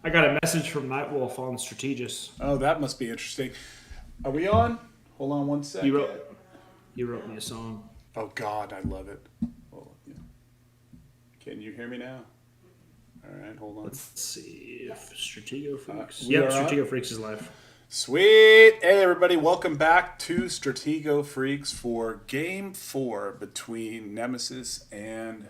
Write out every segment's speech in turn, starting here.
I got a message from Nightwolf on Strategos. Oh, that must be interesting. Are we on? Hold on one He second. wrote he wrote me a song. Oh God, I love it. Oh, yeah. Can you hear me now? All right, hold on. Let's see if Stratego Freaks. We Yep, are on. Stratego Freaks is live. Sweet. Hey, everybody, welcome back to Stratego Freaks for Game 4 between Nemesis and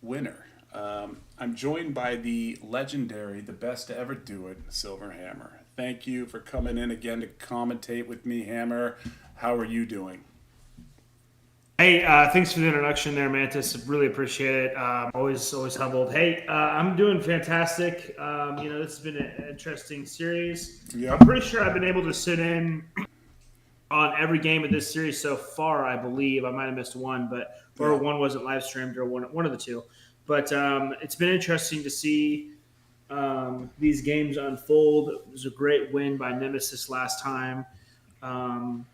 Winner. I'm joined by the legendary, the best to ever do it, Silverhammer. Thank you for coming in again to commentate with me, Hammer. How are you doing? Hey, thanks for the introduction there, Mantis. Really appreciate it. Always humbled. Hey, I'm doing fantastic. This has been an interesting series. I'm Yep. pretty sure I've been able to sit in on every game of this series so far. I believe I might have missed one, but or Yeah. one wasn't live streamed, or one of the two. But it's been interesting to see these games unfold. It was a great win by Nemesis last time. Um,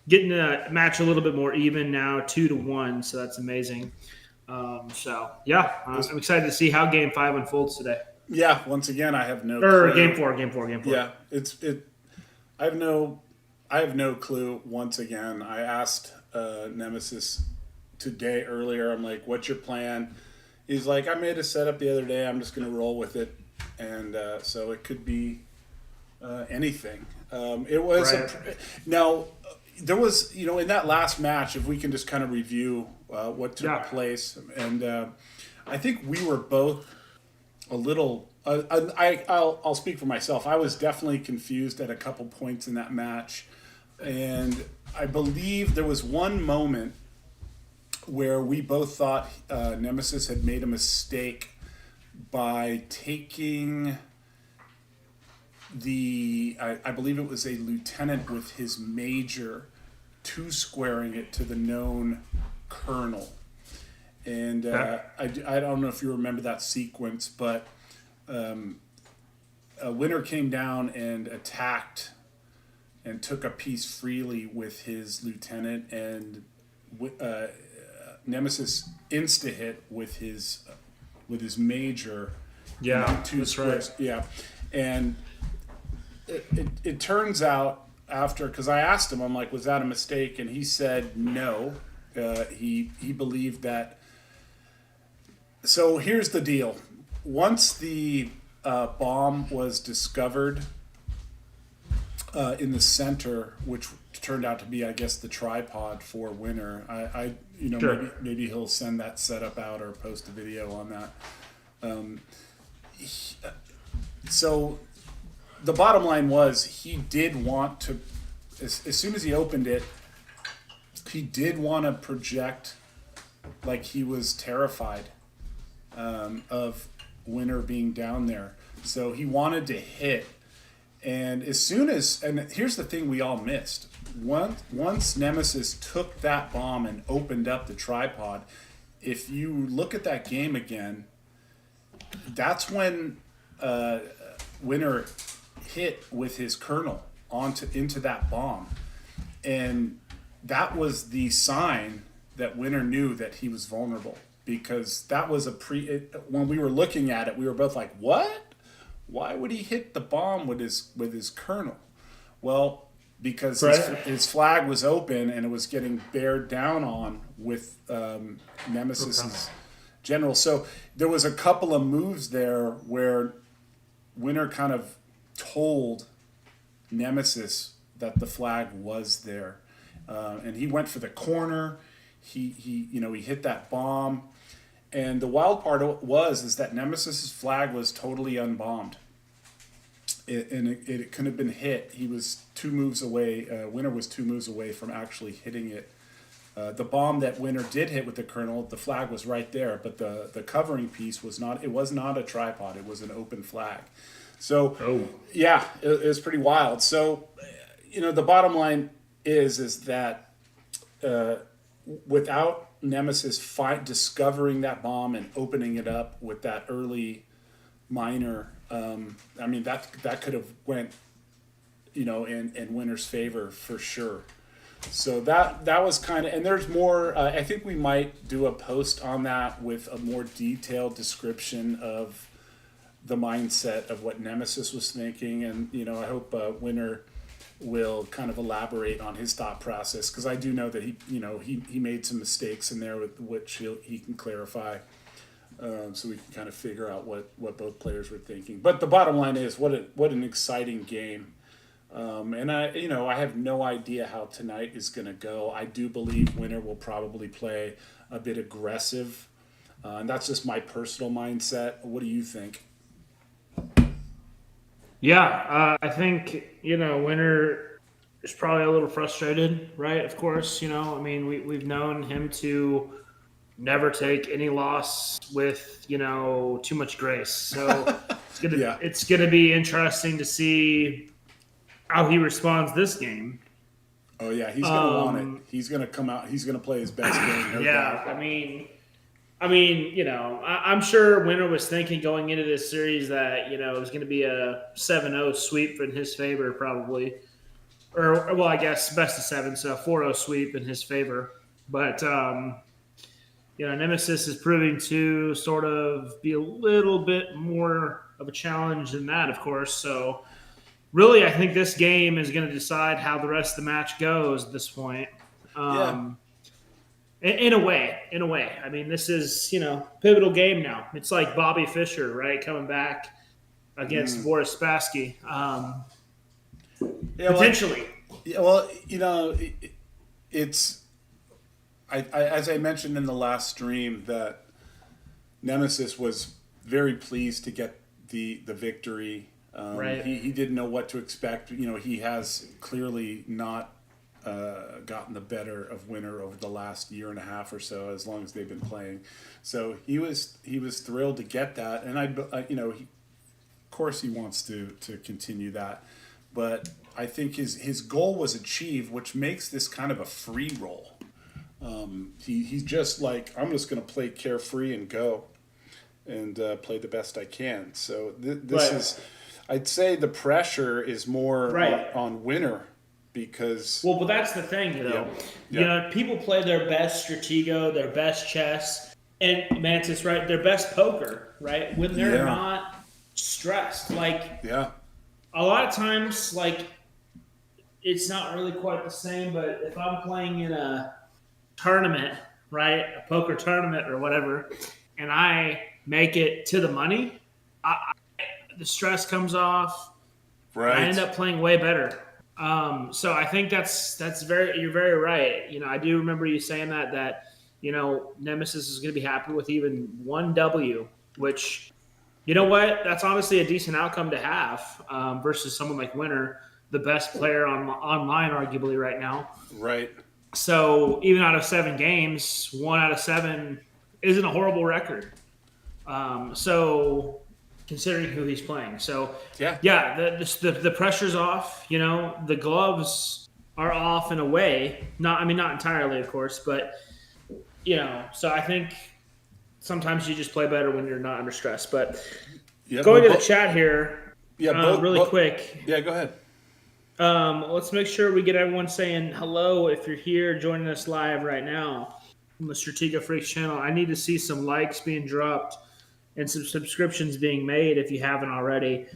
Getting the match a little bit more even now, 2-1, so that's amazing. I'm excited to see how Game Five unfolds today, Yeah. Once again, I have no or clue. Game Four. Yeah. I have no clue. Once again, I asked Nemesis today earlier. I'm like, "What's your plan?" He's like, "I made a setup the other day. I'm just gonna roll with it," and so it could be anything. It was Right. now there was in that last match. If we can just kind of review what took Yeah. place, and I think we were both a little. I'll speak for myself. I was definitely confused at a couple points in that match, and I believe there was one moment where we both thought Nemesis had made a mistake by taking I believe it was a lieutenant with his major, two squaring it to the known colonel. And I don't know if you remember that sequence, but a winner came down and attacked and took a piece freely with his lieutenant, and Nemesis insta hit with his major. Yeah, Two that's squares. right. Yeah, and it turns out after, because I asked him, I'm like, was that a mistake? And he said no. He believed that. So here's the deal. Once the bomb was discovered in the center, which turned out to be, I guess, the tripod for Winner. Sure. Maybe he'll send that setup out or post a video on that. So the bottom line was he did want to, as soon as he opened it, he did want to project like he was terrified of Winner being down there. So he wanted to hit. And here's the thing we all missed. Once Nemesis took that bomb and opened up the tripod, if you look at that game again, that's when Winner hit with his kernel into that bomb, and that was the sign that Winner knew that he was vulnerable, because that was when we were looking at it, we were both like, "What? Why would he hit the bomb with his kernel?" Well, because his flag was open and it was getting bared down on with Nemesis's general. So there was a couple of moves there where Winner kind of told Nemesis that the flag was there, and he went for the corner. He hit that bomb, and the wild part is that Nemesis's flag was totally unbombed. It couldn't have been hit. He was 2 moves away. Winner was 2 moves away from actually hitting it. The bomb that Winner did hit with the kernel, the flag was right there, but the covering piece was not. It was not a tripod. It was an open flag. So, yeah, it was pretty wild. So, the bottom line is that without Nemesis discovering that bomb and opening it up with that early minor, that could have went, in Winner's favor for sure. So that was kind of, and there's more. I think we might do a post on that with a more detailed description of the mindset of what Nemesis was thinking, and I hope Winner will kind of elaborate on his thought process, because I do know that he made some mistakes in there with which he can clarify, so we can kind of figure out what both players were thinking. But the bottom line is, what an exciting game. And I have no idea how tonight is going to go. I do believe Winner will probably play a bit aggressive, and that's just my personal mindset. What do you think? Yeah, I think Winner is probably a little frustrated, right? Of course, I mean we've known him to never take any loss with too much grace. So it's gonna be interesting to see how he responds this game. Oh yeah, he's gonna want it. He's gonna come out. He's gonna play his best game. No doubt. I'm sure Winner was thinking going into this series that it was going to be a 7-0 sweep in his favor, probably, or well, I guess best of 7, so a 4-0 sweep in his favor. But Nemesis is proving to sort of be a little bit more of a challenge than that, of course. So really, I think this game is going to decide how the rest of the match goes at this point. In a way. I mean, this is, pivotal game now. It's like Bobby Fischer, right, coming back against Boris Spassky. Potentially. It's I as I mentioned in the last stream, that Nemesis was very pleased to get the victory. Right. He didn't know what to expect. He has clearly not gotten the better of Winner over the last year and a half or so, as long as they've been playing. So he was thrilled to get that, and of course he wants to continue that, but I think his goal was achieved, which makes this kind of a free roll. He's just like, I'm just going to play carefree and go and play the best I can. So this is, I'd say the pressure is more on Winner. Because but that's the thing, though. People play their best Stratego, their best chess, and Mantis, right? Their best poker, right? When they're not stressed. A lot of times, it's not really quite the same. But if I'm playing in a tournament, right, a poker tournament or whatever, and I make it to the money, the stress comes off. Right. I end up playing way better. So I think you're very right. I do remember you saying that Nemesis is going to be happy with even one W, which, that's honestly a decent outcome to have, versus someone like Winner, the best player online arguably right now. Right. So even out of 7 games, 1 out of 7 isn't a horrible record. Considering who he's playing. So, the pressure's off. The gloves are off in a way. Not entirely, of course, but, so I think sometimes you just play better when you're not under stress. But going to the chat here really quick. Yeah, go ahead. Let's make sure we get everyone saying hello if you're here joining us live right now on the Stratego Freaks channel. I need to see some likes being dropped and some subscriptions being made if you haven't already,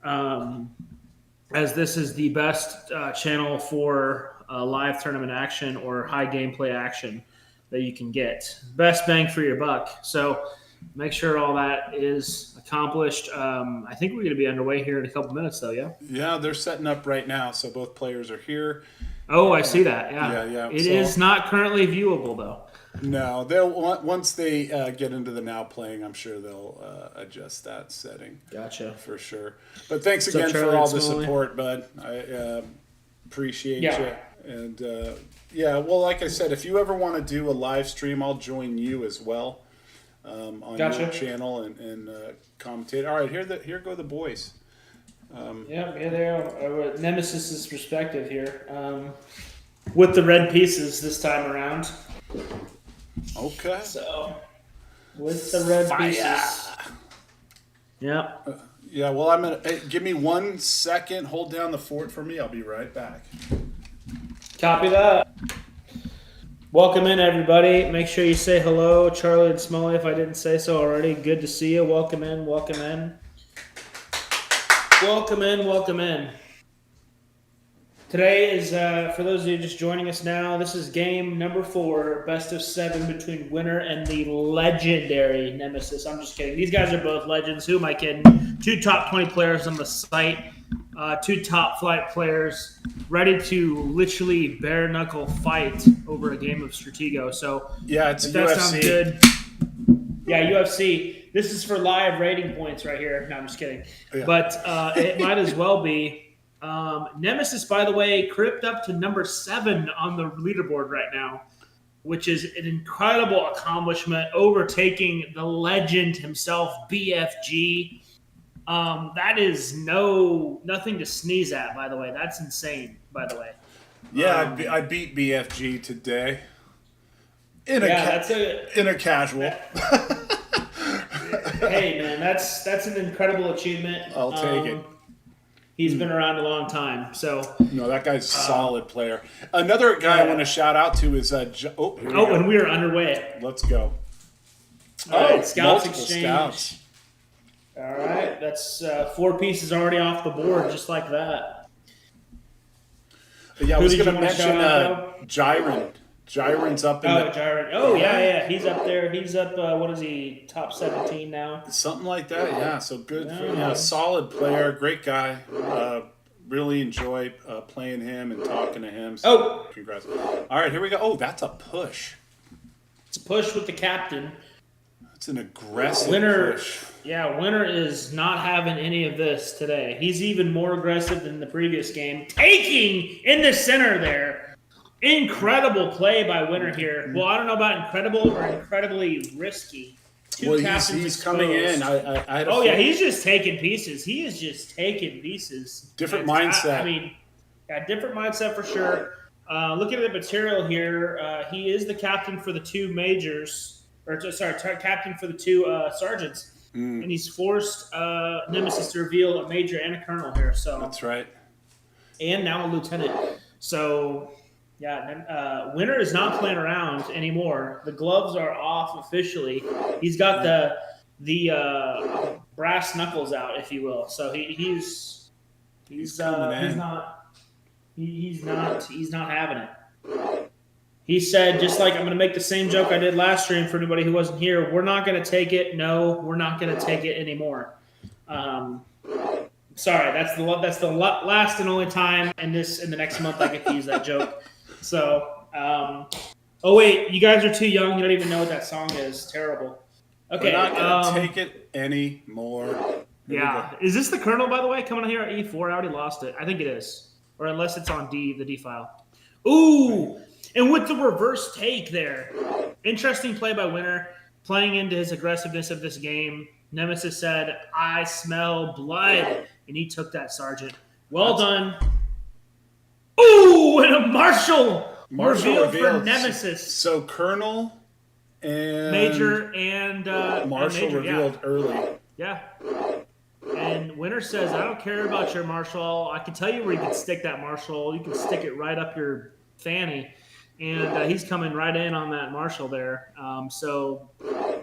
as this is the best channel for live tournament action or high gameplay action that you can get. Best bang for your buck. So make sure all that is accomplished. I think we're going to be underway here in a couple minutes, though, yeah? Yeah, they're setting up right now, so both players are here. Oh, I see that, yeah. It is not currently viewable, though. No, they'll once they get into the now playing, I'm sure they'll adjust that setting. Gotcha. For sure. But thanks again for all the support, bud. I appreciate you. And well, like I said, if you ever want to do a live stream, I'll join you as well on your channel and commentate. All right, here go the boys. They are. Nemesis' perspective here, with the red pieces this time around. Okay. So, with the red pieces. Yep. Well, I'm gonna give me 1 second. Hold down the fort for me. I'll be right back. Copy that. Welcome in, everybody. Make sure you say hello, Charlie and Smalley, if I didn't say so already. Good to see you. Welcome in. Welcome in, welcome in. Today is, for those of you just joining us now, this is game number 4, best of 7 between Winner and the legendary Nemesis. I'm just kidding. These guys are both legends. Who am I kidding? 2 top 20 players on the site, 2 top flight players ready to literally bare knuckle fight over a game of Stratego. So, Yeah, it's if a that UFC. sounds good. Yeah, UFC. This is for live rating points right here. No, I'm just kidding. Yeah. But it might as well be. Nemesis, by the way, crept up to number 7 on the leaderboard right now, which is an incredible accomplishment, overtaking the legend himself, BFG. That is nothing to sneeze at, by the way. That's insane, by the way. Yeah, I beat BFG today. In a casual. Hey man, that's an incredible achievement. I'll take it. He's been around a long time, so. No, that guy's a solid player. Another guy I want to shout out to is And we are underway. Let's go. All right, Scouts multiple exchange. Scouts. All right, that's 4 pieces already off the board, just like that. But yeah, I was going to mention shout out, Gyron. Gyron's up in Gyron. Oh, yeah. He's up there. He's up, what is he, top 17 now? something like that. Yeah, so good. Solid player, great guy. Really enjoy playing him and talking to him. So congrats. All right, here we go. Oh, that's a push. It's a push with the captain. It's an aggressive push. Yeah, Winner is not having any of this today. He's even more aggressive than the previous game. Taking in the center there. Incredible play by Winner here. Well, I don't know about incredible or incredibly risky. He's coming in. He's just taking pieces. He is just taking pieces. Different mindset. Different mindset for sure. Looking at the material here, he is the captain for the 2 majors. Captain for the 2 sergeants. And he's forced Nemesis to reveal a major and a colonel here. So that's right. And now a lieutenant. So, yeah, Winner is not playing around anymore. The gloves are off officially. He's got the brass knuckles out, if you will. So he's not having it. He said, just like I'm going to make the same joke I did last stream for anybody who wasn't here, we're not going to take it. No, we're not going to take it anymore. Sorry, that's the last and only time in the next month I get to use that joke. So, oh wait, you guys are too young. You don't even know what that song is. Terrible. Okay, we're not going to take it anymore. Is this the Colonel, by the way, coming on here at E4? I already lost it. I think it is. Or unless it's on D, the D file. Ooh! And with the reverse take there. Interesting play by Winner, playing into his aggressiveness of this game. Nemesis said, I smell blood. And he took that, Sergeant. Well done. Ooh! And a Marshal revealed for Nemesis. So Colonel and Major and Marshal revealed early. Yeah. And Winner says, I don't care about your Marshal. I can tell you where you can stick that Marshal. You can stick it right up your fanny. And he's coming right in on that Marshal there. So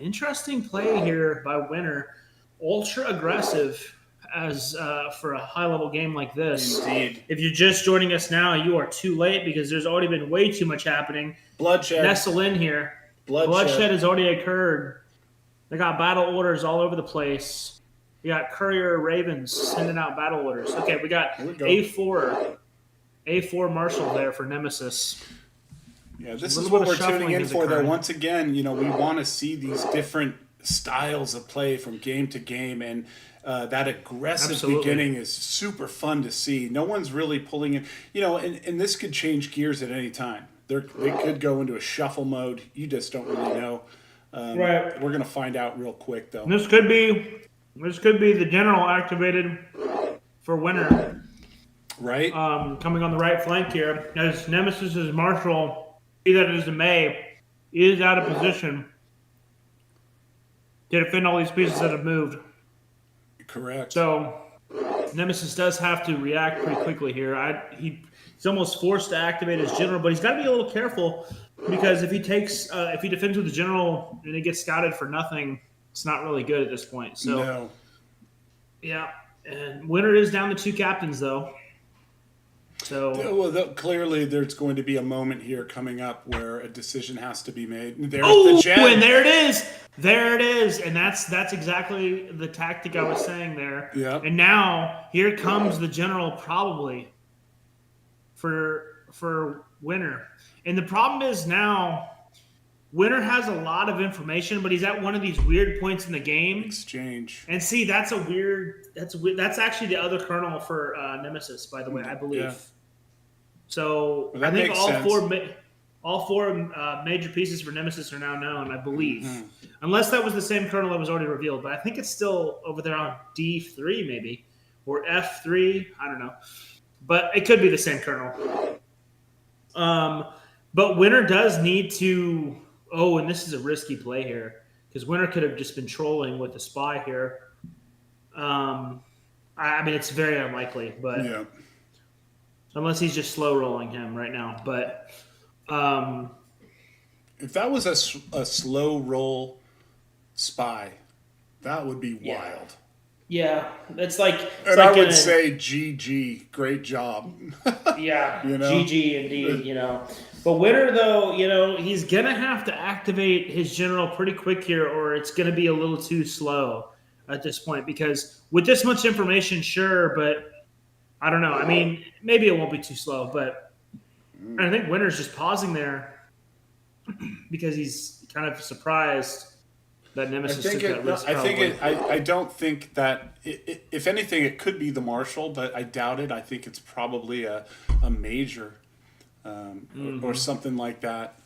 interesting play here by Winner. Ultra aggressive as for a high-level game like this. Indeed. If you're just joining us now, you are too late because there's already been way too much happening. Bloodshed. Nestle in here. Bloodshed has already occurred. They got battle orders all over the place. We got Courier Ravens sending out battle orders. Okay, we got A4 Marshal there for Nemesis. Yeah, this is what we're tuning in for, though. Once again, we want to see these different styles of play from game to game, and that aggressive beginning is super fun to see. No one's really pulling in, and this could change gears at any time. They could go into a shuffle mode. You just don't really know. Right. We're gonna find out real quick, though. This could be the general activated for Winner. Right. Coming on the right flank here, as Nemesis's Marshal, be that as it may, is out of position to defend all these pieces that have moved. Correct. So Nemesis does have to react pretty quickly here. He's almost forced to activate his general, but he's got to be a little careful because if he defends with the general and it gets scouted for nothing, it's not really good at this point. So, no. Yeah. And Winter is down to 2 captains though. So Well, clearly, there's going to be a moment here coming up where a decision has to be made. There's the oh, and Gen. there it is. There it is. And that's exactly the tactic I was saying there. Yeah. And now here comes the general probably for Winter. And the problem is now Winter has a lot of information, but he's at one of these weird points in the game. Exchange. And see, that's actually the other kernel for Nemesis, by the way, I believe. Yeah. So Well, I think makes all sense. all four major pieces for Nemesis are now known, I believe, unless that was the same kernel that was already revealed. But I think it's still over there on D3 maybe or F3. I don't know, but it could be the same kernel. But Winter does need to. Oh, and this is a risky play here because Winter could have just been trolling with the spy here. I mean, it's very unlikely, but Yeah. unless he's just slow rolling him right now. But If that was a slow roll spy, that would be Yeah. wild. yeah, it's like And I would say GG, great job. yeah, You know? GG indeed. But Winter though, he's gonna have to activate his general pretty quick here, or it's gonna be a little too slow at this point. Because with this much information, sure, but I don't know. I mean, maybe it won't be too slow, but I think Winter's just pausing there because he's kind of surprised that Nemesis took that risk. I don't think that. If anything, it could be the Marshal, but I doubt it. I think it's probably a major, or something like that.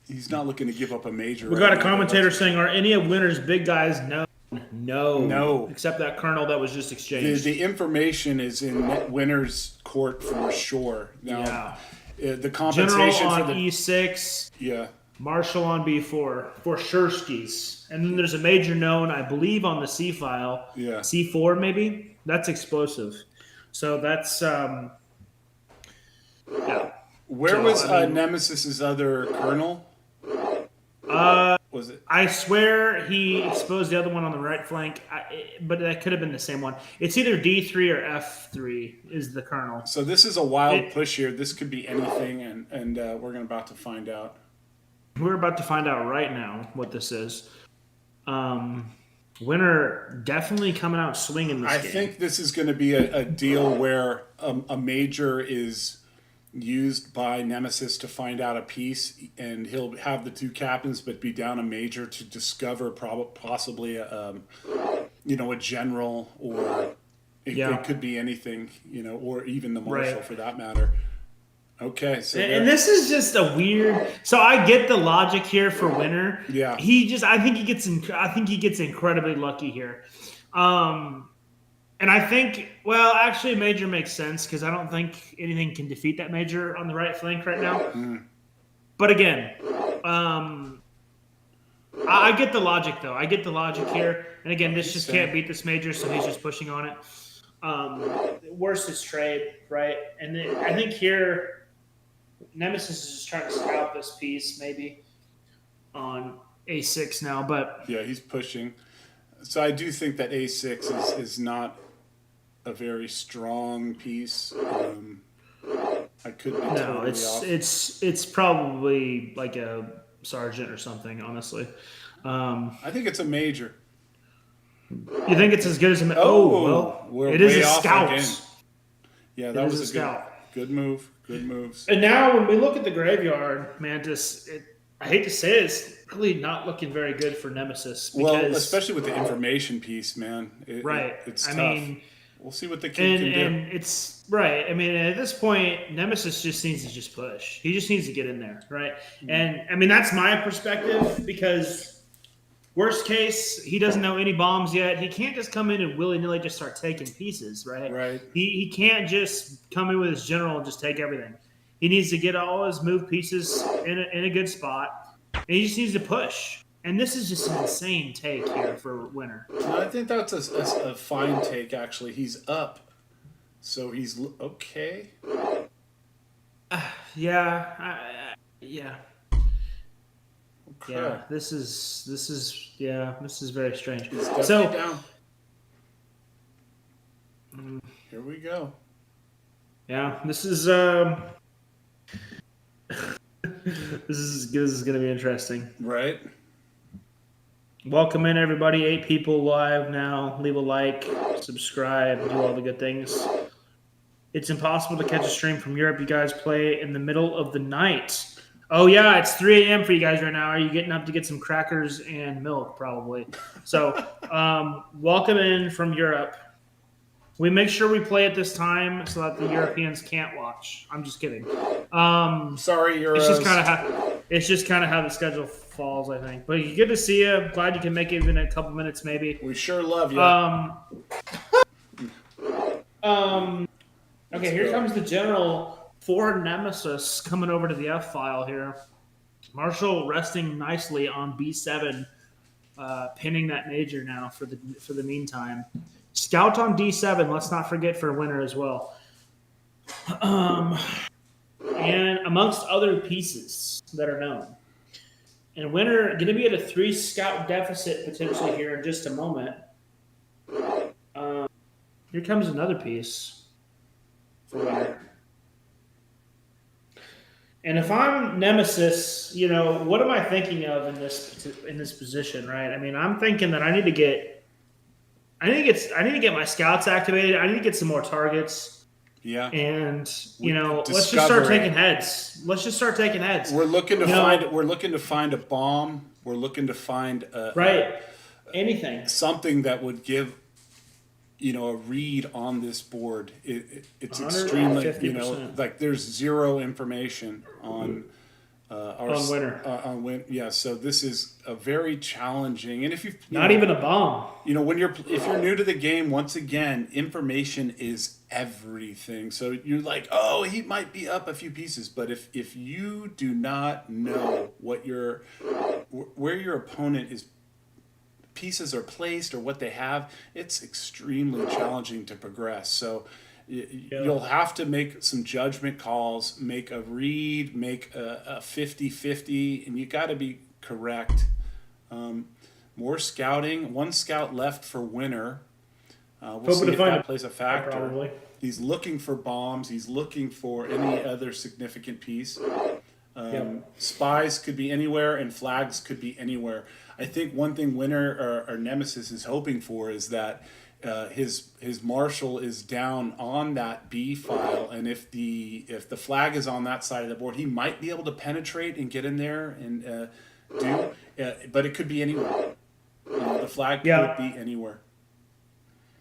He's not looking to give up a major. We got a commentator saying, "Are any of Winter's big guys known?" No. Except that kernel that was just exchanged. The information is in Winner's court for sure. Now, the General compensation on for the E6, yeah. Marshal on B4 for Shursky's. And then there's a major known, I believe, on the C file. Yeah. C4 maybe? That's explosive. So that's yeah. Where So, was I mean- Nemesis's other colonel? Was it? I swear he exposed the other one on the right flank, but that could have been the same one. It's either D3 or F3 is the kernel. So this is a wild push here. This could be anything, and we're about to find out. We're about to find out right now what this is. Winner definitely coming out swinging this game. I think this is going to be a deal where a major is used by Nemesis to find out a piece, and he'll have the 2 captains, but be down a major to discover possibly a general, or it could be anything, or even the Marshal for that matter. Okay, so and this is just a weird. So I get the logic here for Winner. Yeah, I think he gets incredibly lucky here. And I think, well, actually, major makes sense because I don't think anything can defeat that major on the right flank right now. But again, I get the logic, though. I get the logic here. And again, this just can't beat this major, so he's just pushing on it. Worst is trade, right? And then I think here, Nemesis is just trying to scout this piece, maybe, on A6 now. But yeah, he's pushing. So I do think that A6 is not a very strong piece. I could be totally off. It's probably like a sergeant or something. Honestly, I think it's a major. You think it's as good as a? We're it is way a off scout. again. Yeah, that was a scout. Good move. Good moves. And now when we look at the graveyard, Mantis, I hate to say it, it's really not looking very good for Nemesis. Because, especially with the information piece, man. It's tough. We'll see what the kid can do. And it's right. I mean, at this point, Nemesis just needs to just push. He just needs to get in there, right? Mm-hmm. And I mean, that's my perspective because worst case, he doesn't know any bombs yet. He can't just come in and willy-nilly just start taking pieces, right? Right. He can't just come in with his general and just take everything. He needs to get all his move pieces in a good spot, and he just needs to push. And this is just an insane take here for Winner. I think that's a fine take, actually. He's up. So he's okay. Yeah. Okay. Yeah. This is very strange. He's definitely down. Here we go. Yeah, this is this is going to be interesting. Right? Welcome in everybody. 8 people live now. Leave a like, subscribe, do all the good things. It's impossible to catch a stream from Europe. You guys play in the middle of the night. Oh yeah, it's 3 a.m. for you guys right now. Are you getting up to get some crackers and milk? Probably. So, welcome in from Europe. We make sure we play at this time so that the Europeans can't watch. I'm just kidding. Sorry, Euros. It's just kind of how the schedule falls, I think. But good to see you. Glad you can make it in a couple minutes, maybe. We sure love you. Okay, here comes the general for Nemesis coming over to the F file here. Marshall resting nicely on B7, pinning that major now for the meantime. Scout on D7. Let's not forget for winner as well. And amongst other pieces that are known. And winner going to be at a 3 scout deficit potentially here in just a moment. Here comes another piece for winner. And if I'm Nemesis, what am I thinking of in this position, right? I mean, I'm thinking that I need to get my scouts activated. I need to get some more targets. Yeah. And let's just start taking heads. We're looking to find a bomb. We're looking to find anything. Something that would give a read on this board. It's extremely 50%. Like there's zero information on on winner. On win. Yeah, so this is a very challenging, and if not even a bomb. If you're new to the game, once again, information is everything. So you're like, oh, he might be up a few pieces, but if you do not know where your opponent is, pieces are placed or what they have, it's extremely challenging to progress. So you'll have to make some judgment calls, make a read, make a 50-50, and you got to be correct. More scouting. 1 scout left for winner. We'll see if that plays a factor. Probably. He's looking for bombs. He's looking for any other significant piece. Spies could be anywhere, and flags could be anywhere. I think one thing winner or Nemesis is hoping for is that his marshal is down on that B file, and if the flag is on that side of the board, he might be able to penetrate and get in there and but it could be anywhere. The flag could be anywhere.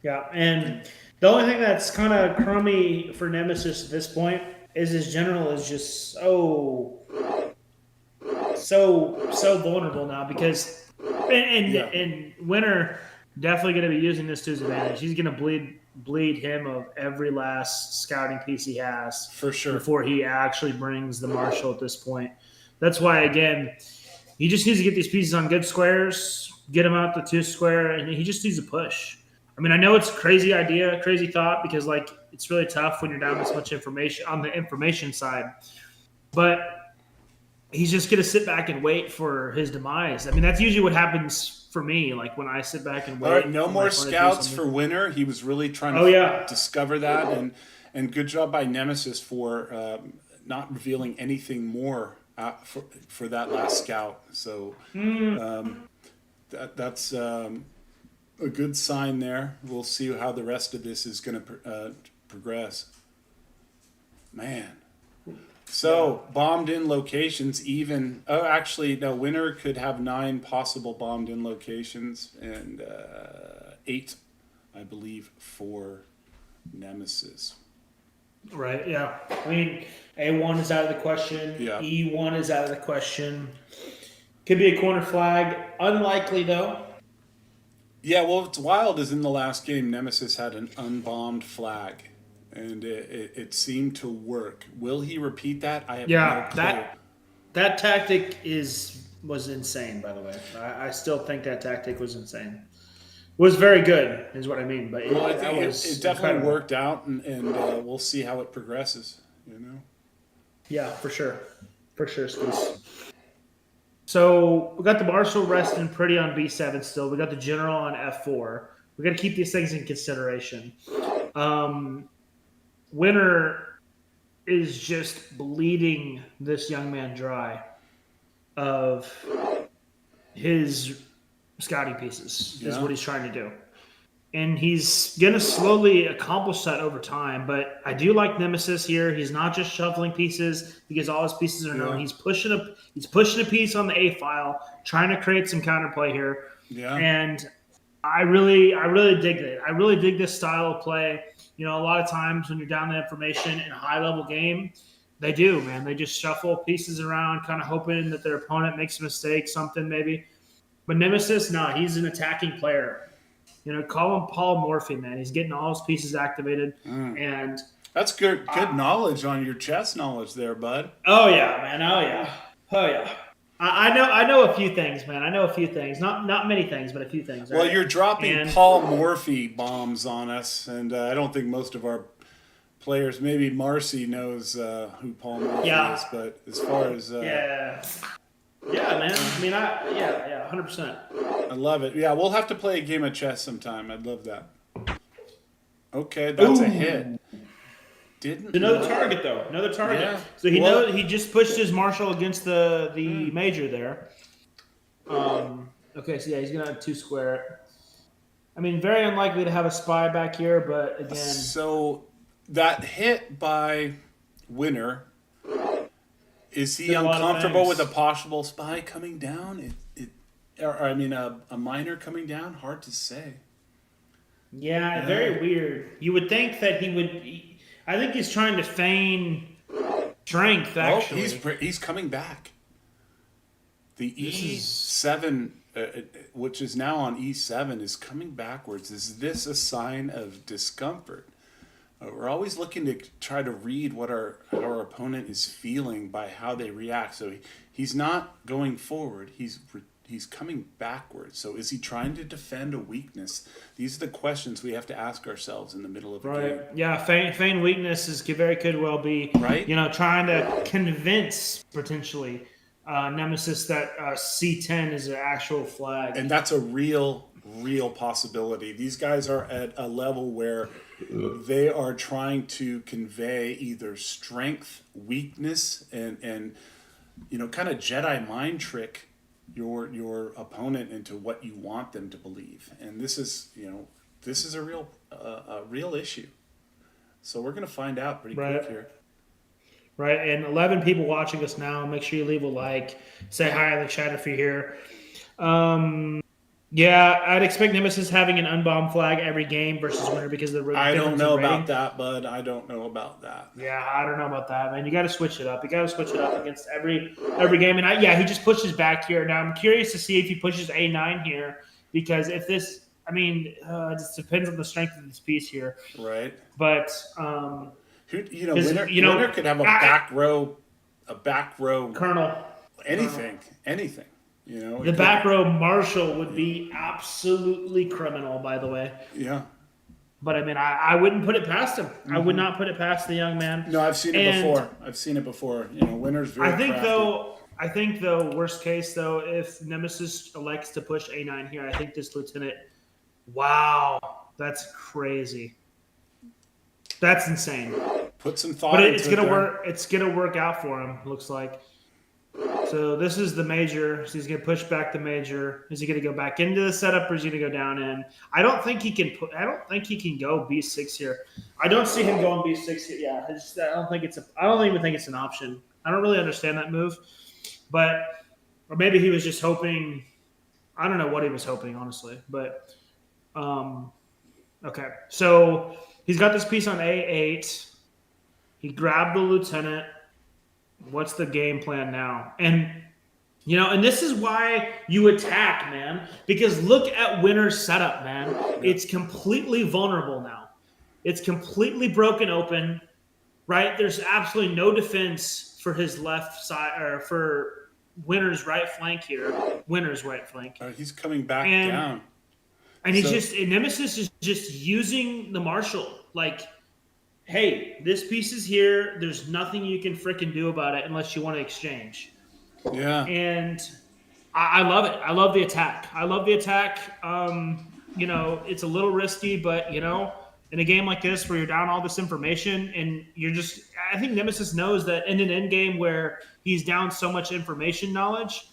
Yeah, and the only thing that's kind of crummy for Nemesis at this point is his general is just so vulnerable now because and winner. Definitely going to be using this to his advantage. He's going to bleed him of every last scouting piece he has for sure before he actually brings the marshal at this point. That's why, again, he just needs to get these pieces on good squares, get them out the 2 square, and he just needs to push. I mean, I know it's a crazy idea, crazy thought, because it's really tough when you're down this much information on the information side, but he's just going to sit back and wait for his demise. I mean, that's usually what happens for me, like when I sit back and wait. All right, no more scouts for winner. He was really trying to discover that, and good job by Nemesis for not revealing anything more for that last scout. So that's a good sign there. We'll see how the rest of this is going to progress. Man. So, bombed-in locations even... Oh, actually, no, winner could have 9 possible bombed-in locations and 8, I believe, for Nemesis. Right, yeah. I mean, A1 is out of the question. Yeah. E1 is out of the question. Could be a corner flag. Unlikely, though. Yeah, well, what's wild is in the last game, Nemesis had an unbombed flag. And it seemed to work. Will he repeat that? I have no clue. That tactic was insane, by the way. I still think that tactic was insane. Was very good, is what I mean. But I think it definitely worked out, and we'll see how it progresses. Yeah, for sure, Skis. So we got the marshal resting pretty on B7 still. We got the general on F4. We got to keep these things in consideration. Um, Winter is just bleeding this young man dry of his scouting pieces, is Yeah. what he's trying to do. And he's going to slowly accomplish that over time. But I do like Nemesis here. He's not just shuffling pieces because all his pieces are known. Yeah. He's pushing a piece on the A file, trying to create some counterplay here. Yeah. And I really dig it. I really dig this style of play. You know, a lot of times when you're down the information in a high level game, they do, man. They just shuffle pieces around, kind of hoping that their opponent makes a mistake, something maybe. But Nemesis, no, he's an attacking player. You know, call him Paul Morphy, man. He's getting all his pieces activated, and That's good knowledge on your chess knowledge there, bud. oh yeah, man, oh yeah, oh yeah. I know a few things, man. I know a few things, not many things, but a few things. Well, right? you're dropping And- Paul Morphy bombs on us, and I don't think most of our players, maybe Marcy knows who Paul Morphy Yeah. is, but as far as yeah, man. I mean, yeah, 100%. I love it. Yeah, we'll have to play a game of chess sometime. I'd love that. Okay, that's a hit. Didn't Another know. target though, another target. Yeah. So he Well- he just pushed his marshal against the major there. Okay, so yeah, he's gonna have 2 square. I mean, very unlikely to have a spy back here, but again, So that hit by Winner, is he Did a lot of uncomfortable things. with a possible spy coming down? Or I mean, a minor coming down? Hard to say. yeah, very weird. You would think that he would. I think he's trying to feign strength. Actually, He's coming back. The This is- E7, which is now on E7, is coming backwards. Is this a sign of discomfort? We're always looking to try to read what our opponent is feeling by how they react. So he's not going forward. He's coming backwards. So is he trying to defend a weakness? These are the questions we have to ask ourselves in the middle of a game. right? Yeah, feign weakness could well be Right. You know, trying to convince potentially Nemesis that C10 is an actual flag. And that's a real possibility. These guys are at a level where they are trying to convey either strength, weakness, and you know, kind of Jedi mind trick your opponent into what you want them to believe. And this is a real issue. So we're gonna find out pretty Right. quick here. Right, and 11 people watching us now. Make sure you leave a like. Say hi in the chat if you're here. Yeah, I'd expect Nemesis having an unbombed flag every game versus Winter because of the I don't difference know in rating. about that, bud. I don't know about that. Yeah, I don't know about that, man. You got to switch it up. You got to switch it up against every game. And he just pushes back here. Now I'm curious to see if he pushes A9 here because if this, I mean, it just depends on the strength of this piece here. Right. But Winner could have a back row, Colonel, anything. You know, the back row Marshall would be absolutely criminal, by the way. Yeah. But I mean, I wouldn't put it past him. I Mm-hmm. would not put it past the young man. No, I've seen it And before. You know, Winner's very I think though, worst case though, if Nemesis elects to push A9 here, I think this lieutenant. Wow, that's crazy. That's insane. Put some thought But into it's it gonna there. work. It's gonna work out for him. Looks like. So this is the major. So he's gonna push back the major. Is he gonna go back into the setup, or is he gonna go down in? I don't think he can. I don't think he can go B6 here. I don't see him going B6 here. Yeah, I don't think it's a. I don't even think it's an option. I don't really understand that move, but or maybe he was just hoping. I don't know what he was hoping, honestly, but okay. So he's got this piece on A8. He grabbed the lieutenant. What's the game plan now? And and this is why you attack, man. Because look at Winner's setup, man. It's completely vulnerable now. It's completely broken open, right? There's absolutely no defense for his left side or for Winner's right flank here. Winner's right flank. He's coming back And- down. And Nemesis is just using the Marshal. Like, hey, this piece is here. There's nothing you can freaking do about it unless you want to exchange. Yeah. And I love it. I love the attack. It's a little risky, but, in a game like this where you're down all this information and you're just. I think Nemesis knows that in an end game where he's down so much information knowledge,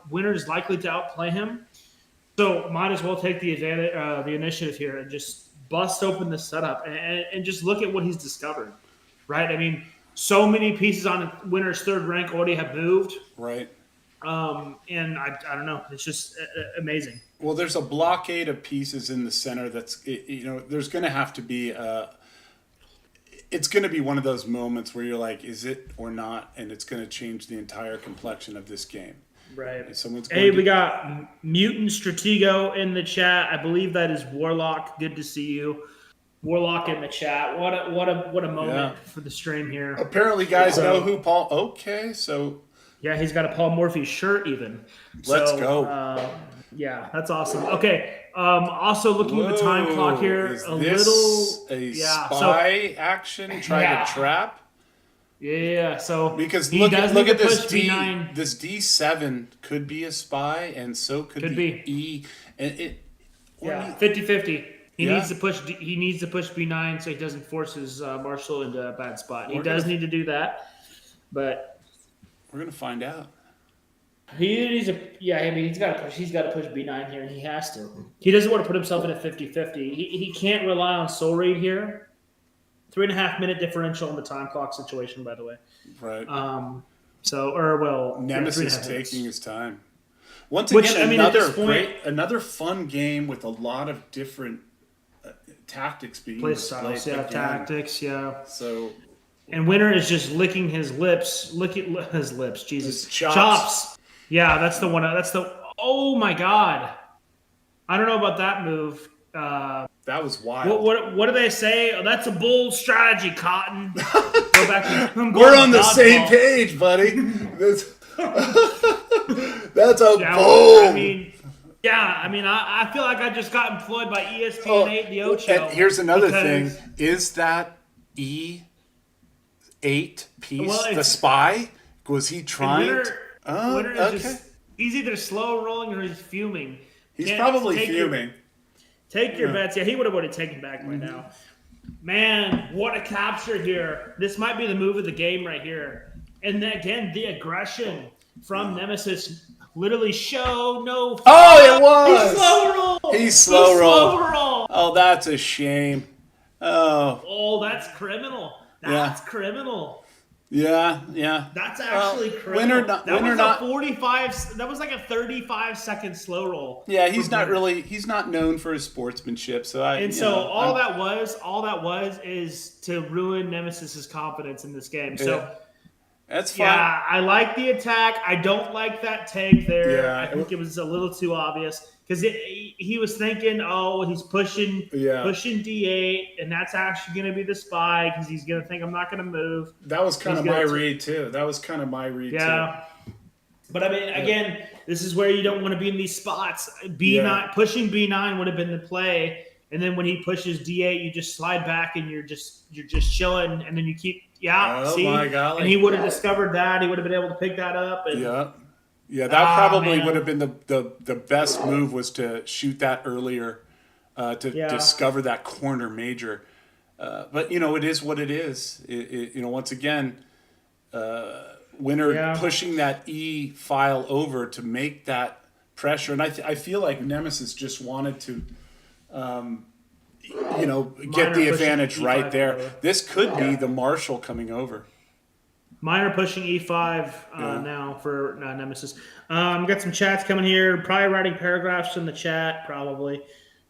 winner's likely to outplay him. So might as well take the advantage, the initiative here, and just bust open the setup and just look at what he's discovered, right? I mean, so many pieces on winner's third rank already have moved, Right. And I don't know, it's just amazing. Well, there's a blockade of pieces in the center. There's going to have to be it's going to be one of those moments where you're like, is it or not? And it's going to change the entire complexion of this game. Right. We got Mutant Stratego in the chat. I believe that is Warlock. Good to see you, Warlock, in the chat. What a moment for the stream here. Apparently, guys know who Paul. Okay, so yeah, he's got a Paul Morphy shirt even. Let's go. Yeah, that's awesome. Okay. Also looking at the time clock here, is spy action trying to trap. Yeah, so because he look does at need to this push D. B9. This D7 could be a spy, and so could be E. And it 50-50. He needs to push. He needs to push B9 so he doesn't force his Marshal into a bad spot. He does need to do that, but we're gonna find out. He needs to. Yeah, I mean, he's got to push. He's got to push B9 here, and he has to. He doesn't want to put himself in a 50-50. He can't rely on Soul Raid here. 3.5 minute differential in the time clock situation, by the way. Right. Nemesis taking his time. Once again, another fun game with a lot of different tactics being play styles. Yeah, tactics. Yeah. So. And Winner is just licking his lips. Licking his lips. Jesus. His chops. Yeah, that's the one. Oh my God. I don't know about that move. That was wild. What do they say? Oh, that's a bold strategy, Cotton. Go back. We're on the same page, buddy. That's a bold. I feel like I just got employed by ESPN8 the Ocho. And here's another thing: is that E8 piece the spy? Was he trying? He's either slow rolling or he's fuming. He's probably fuming. Take your bets. Yeah, he would have already taken back by now. Man, what a capture here. This might be the move of the game right here. And then, again, the aggression from Nemesis literally show no. Oh, it was. He's slow roll. Oh, that's a shame. Oh, that's criminal. That's criminal. Yeah. That's actually criminal. That was like a 35-second slow roll. Yeah, he's not known for his sportsmanship. So all that was is to ruin Nemesis's confidence in this game. So that's fine. Yeah, I like the attack. I don't like that take there. Yeah, I think it was a little too obvious. Because he was thinking, he's pushing D8, and that's actually going to be the spy because he's going to think I'm not going to move. That was kind of my read, too. Yeah. But, I mean, again, this is where you don't want to be in these spots. Pushing B9 would have been the play, and then when he pushes D8, you just slide back and you're just chilling, and then you keep my golly. And he would have discovered that. He would have been able to pick that up. And, Yeah, that probably would have been the best move was to shoot that earlier to discover that corner major. But, it is what it is. Once again, Winner pushing that E file over to make that pressure. And I feel like Nemesis just wanted to, get the advantage right there. Over. This could be the Marshal coming over. Miner pushing E5 now for Nemesis. Got some chats coming here. Probably writing paragraphs in the chat, probably.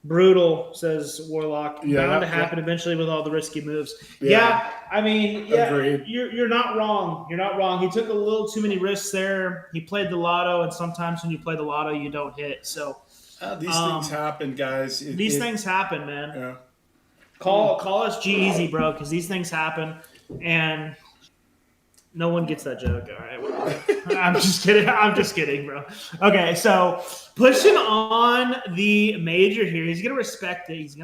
Brutal, says Warlock. Bound to happen eventually with all the risky moves. Agreed. You're not wrong. You're not wrong. He took a little too many risks there. He played the lotto, and sometimes when you play the lotto, you don't hit. So these things happen, guys. These things happen, man. Yeah. Call us G-Easy, bro, because these things happen, and no one gets that joke. All right. I'm just kidding, bro. Okay, so pushing on the major here. He's going to respect it.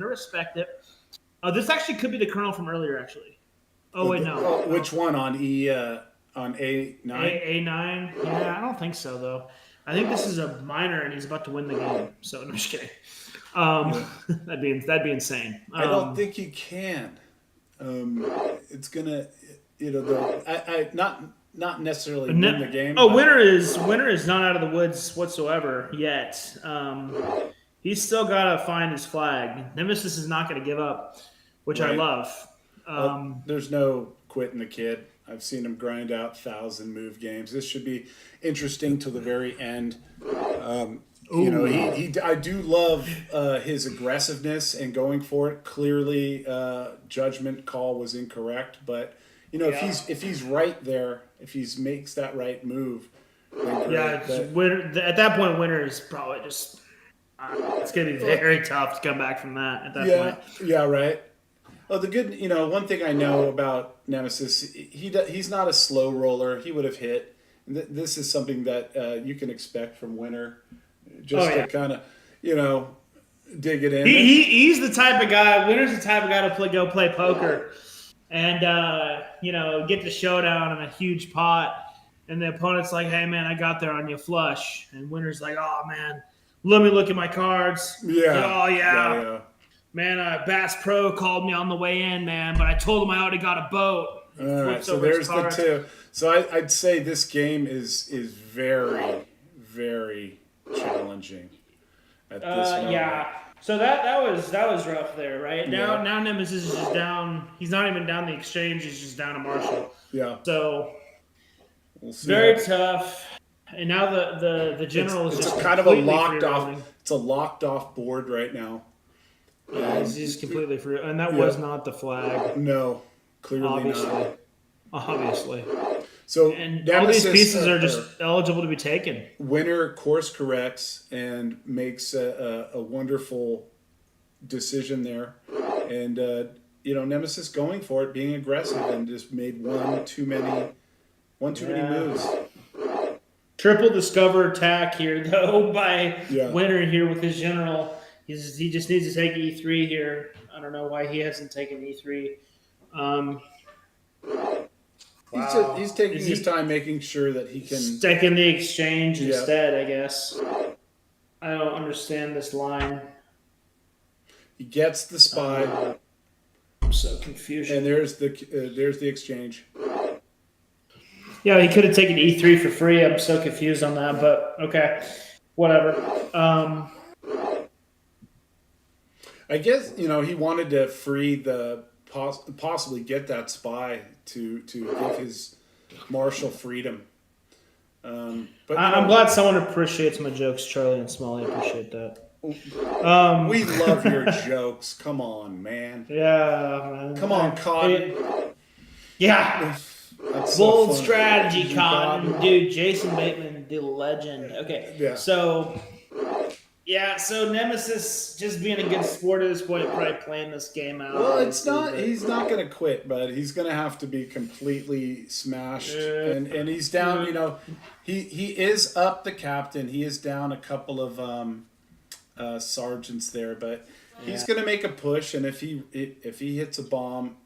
This actually could be the Colonel from earlier, actually. Oh, wait, no. Which one? On A9? A9? Yeah, I don't think so, though. I think this is a minor, and he's about to win the game. So, I'm just kidding. Yeah. That'd be insane. I don't think he can. Um, it's gonna, not necessarily win the game, but Winter is not out of the woods whatsoever yet. He's still got to find his flag. Nemesis is not going to give up, which I right. love. There's no quitting the kid. I've seen him grind out 1,000 move games. This should be interesting till the very end. I do love his aggressiveness and going for it. Clearly, judgment call was incorrect, but if he's right there, if he makes that right move, then great. Yeah, at that point, Winter is probably just. It's going to be very tough to come back from that at that point. Yeah, right. Oh, one thing I know about Nemesis, he's not a slow roller. He would have hit. This is something that you can expect from Winter, just to kind of, dig it in. He's the type of guy. Winter's the type of guy to go play poker, and get the showdown in a huge pot, and the opponent's like, "Hey man, I got there on you flush," and Winter's like, "Oh man, let me look at my cards." Yeah. Oh yeah. Man, Bass Pro called me on the way in, man, but I told him I already got a boat. All right, so there's the two. So I'd say this game is very, very challenging at this moment. Yeah. So that was rough there, right? Now Nemesis is just down. He's not even down the exchange. He's just down to Marshall. Yeah. So we'll see very tough. And now the general is just kind of a locked off. It's a locked off board right now. Yeah, he's completely free, and that was not the flag. No, clearly not. Obviously. So and all these pieces are just eligible to be taken. Winner course corrects and makes a wonderful decision there, and Nemesis going for it, being aggressive, and just made one too many moves. Triple discover attack here though by Winner here with his general. He just needs to take E3 here. I don't know why he hasn't taken E3. He's taking his time making sure that he can... Stick in the exchange instead, I guess. I don't understand this line. He gets the spy. I'm so confused. And there's the exchange. Yeah, he could have taken E3 for free. I'm so confused on that, but okay. Whatever. I guess, he wanted to free possibly get that spy to give his Marshall freedom. But I'm glad someone appreciates my jokes, Charlie and Smalley. Appreciate that. We love your jokes. Come on, man. Yeah, man. Come on, Cotton. Yeah. That's bold so strategy, Cotton. Dude, Jason Bateman, the legend. Okay. Yeah. So Nemesis just being a good sport at this point, probably playing this game out. Well, it's not. He's not going to quit, but he's going to have to be completely smashed. And he's down. He is up the captain. He is down a couple of sergeants there, but he's going to make a push. And if he hits a bomb,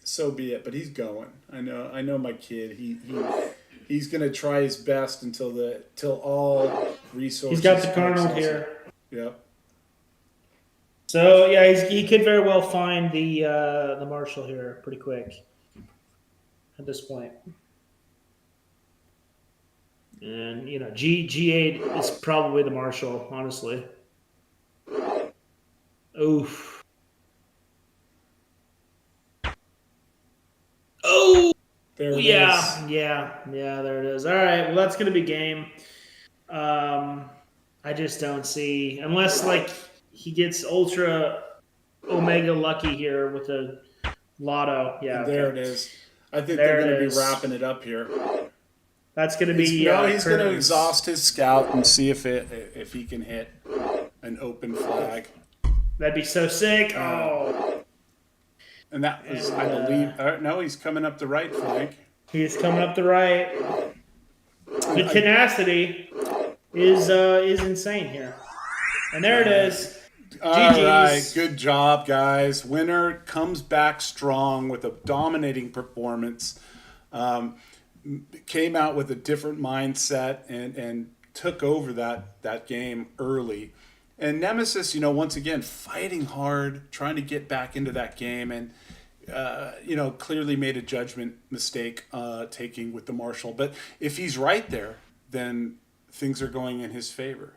so be it. But he's going. I know my kid. He's going to try his best until all resources. He's got the Cardinal here. Yep. So he could very well find the Marshall here pretty quick at this point. And G8 is probably the Marshall, honestly. Oof. Oh. There it is. Yeah, there it is. All right, well that's gonna be game. I just don't see, unless he gets ultra omega lucky here with a lotto. Yeah, there it is. I think they're going to be wrapping it up here. That's going to be. He's going to exhaust his scout and see if he can hit an open flag. That'd be so sick. And that was, I believe. No, he's coming up the right flank. He's coming up the right. The tenacity is insane here. And there it is. All right, good job, guys. Winner comes back strong with a dominating performance. Came out with a different mindset and took over that game early. And Nemesis, once again, fighting hard, trying to get back into that game, and clearly made a judgment mistake taking with the Marshall. But if he's right there, then things are going in his favor.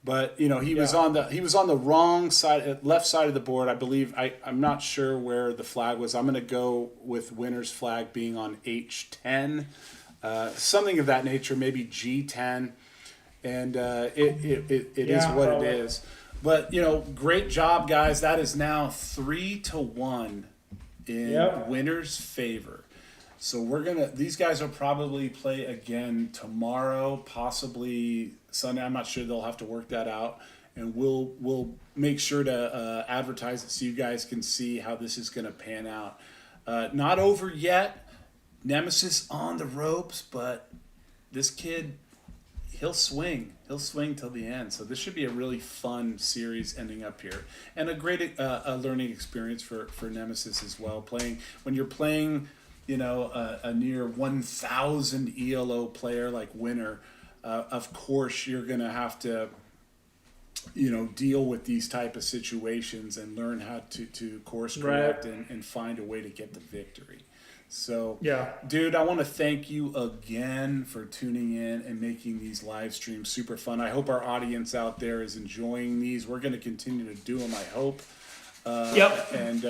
But he was on the wrong side, left side of the board. I believe I'm not sure where the flag was. I'm going to go with winner's flag being on H10, something of that nature, maybe G10, and it is what it is. But great job, guys. That is now 3-1 in winner's favor. So these guys will probably play again tomorrow, possibly Sunday. I'm not sure, they'll have to work that out. And we'll make sure to advertise it so you guys can see how this is going to pan out. Not over yet. Nemesis on the ropes, but this kid, he'll swing. He'll swing till the end. So this should be a really fun series ending up here. And a great learning experience for Nemesis as well. When you're playing a near 1,000 ELO player like Winner, of course you're going to have to, deal with these type of situations and learn how to course correct and find a way to get the victory. So, dude, I want to thank you again for tuning in and making these live streams super fun. I hope our audience out there is enjoying these. We're going to continue to do them, I hope. And,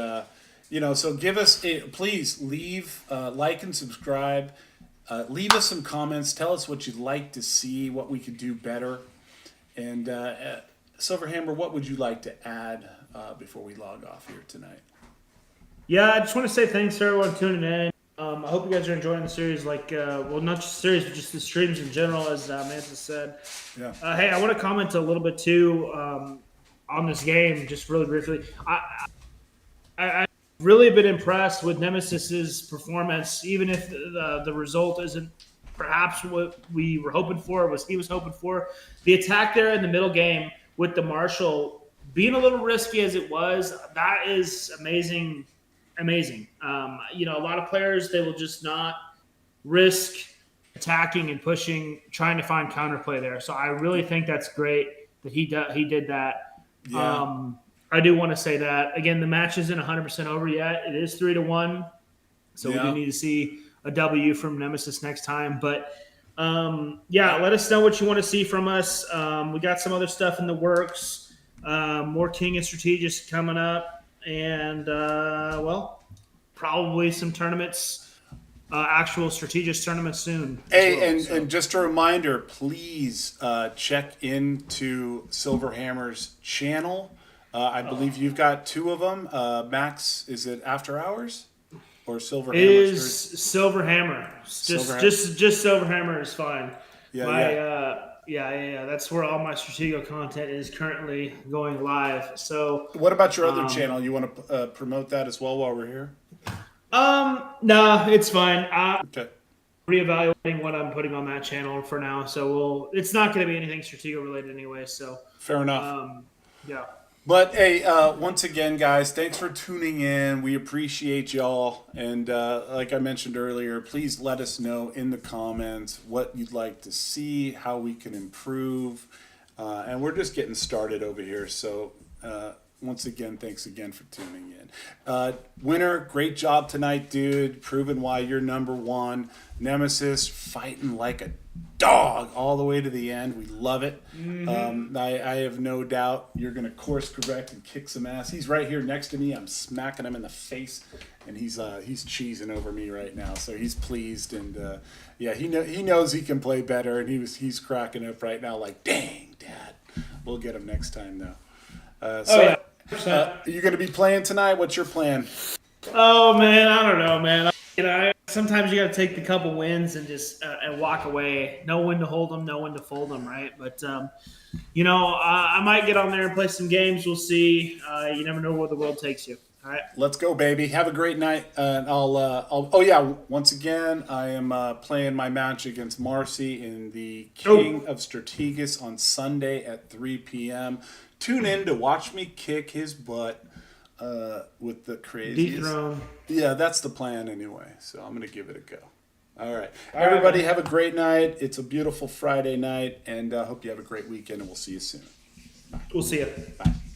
so please leave, like and subscribe. Leave us some comments. Tell us what you'd like to see, what we could do better. And Silverhammer, what would you like to add before we log off here tonight? Yeah, I just want to say thanks to everyone tuning in. I hope you guys are enjoying the series, not just the series, but just the streams in general, as Nemesis said. Yeah. Hey, I want to comment a little bit too on this game, just really briefly. I've really been impressed with Nemesis's performance, even if the result isn't perhaps what we were hoping for, or what he was hoping for. The attack there in the middle game with the Marshall, being a little risky as it was, that is amazing. A lot of players, they will just not risk attacking and pushing, trying to find counterplay there. So I really think that's great that he did that. Yeah. I do want to say that again. The match isn't 100% over yet. It is 3-1, so we do need to see a W from Nemesis next time. But let us know what you want to see from us. We got some other stuff in the works. More King and Strategist coming up, and probably some tournaments, actual Strategist tournaments soon. Hey, and just a reminder, please check into Silverhammer's channel. I believe you've got two of them. Max, is it After Hours or Silverhammer? It is Silverhammer. Just Silverhammer is fine. Yeah. That's where all my Stratego content is currently going live. So, what about your other channel? You want to promote that as well while we're here? No, it's fine. Okay. Reevaluating what I'm putting on that channel for now. So it's not going to be anything Stratego related anyway. So fair enough. Yeah. But hey, once again, guys, thanks for tuning in. We appreciate y'all. And like I mentioned earlier, please let us know in the comments what you'd like to see, how we can improve. And we're just getting started over here. So once again, thanks again for tuning in. Winner, great job tonight, dude. Proving why you're number one. Nemesis fighting like a dog all the way to the end. We love it. Mm-hmm. I have no doubt you're going to course correct and kick some ass. He's right here next to me. I'm smacking him in the face, and he's cheesing over me right now. So he's pleased, and he knows he can play better, and he's cracking up right now like, dang, Dad. We'll get him next time though. You're going to be playing tonight? What's your plan? Oh man, I don't know, man. Sometimes you got to take the couple wins and just and walk away. Know when to hold them, know when to fold them, right? But I might get on there and play some games. We'll see. You never know where the world takes you. All right, let's go, baby. Have a great night. Once again, I am playing my match against Marcy in the King of Strategus on Sunday at 3 p.m. Tune in to watch me kick his butt. With the craziest. Dethrone. Yeah, that's the plan anyway. So I'm going to give it a go. All right. Everybody have a great night. It's a beautiful Friday night, and I hope you have a great weekend, and we'll see you soon. We'll see you. Bye.